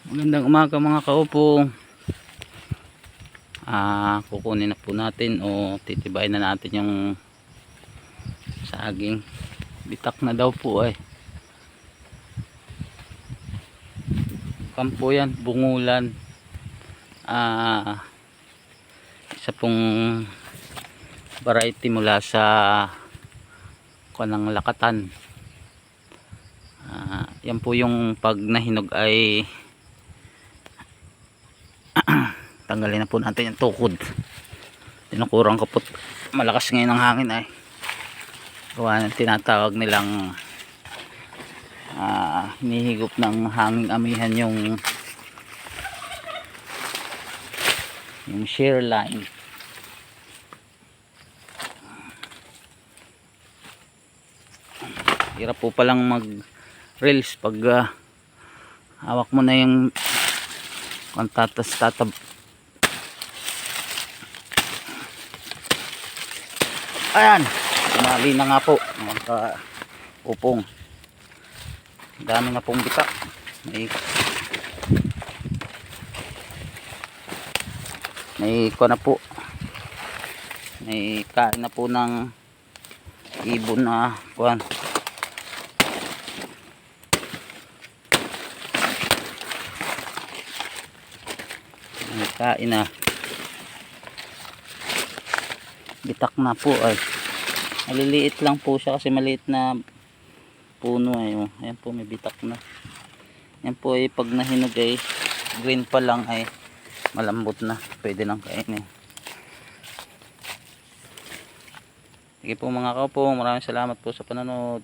Magandang umaga mga kaupo. Kukunin na po natin o titibayin na natin yung saging. Bitak na daw po ay. Kampo yan, bungulan. Isa pong variety mula sa kanang lakatan. Yan po yung pag nahinog ay tanggalin na po natin yung tukod. Tinukurang kapot. Malakas ngayon ang hangin ay gawa ng tinatawag nilang hinihigop ng hanging amihan yung shear line. Hirap po palang mag reels pag hawak mo na yung tatab. Ayan, mali na nga po mga upong. Dami na pong bitak. May ko na po. May kain na po ng ibon na kuwan. May kain na. Bitak na po ay. Maliliit lang po siya kasi maliit na puno ay. Ayan po, may bitak na. Yan po ay pag nahinog ay green pa lang ay malambot na. Pwede lang kainin. Sige po mga kaupo, maraming salamat po sa panonood.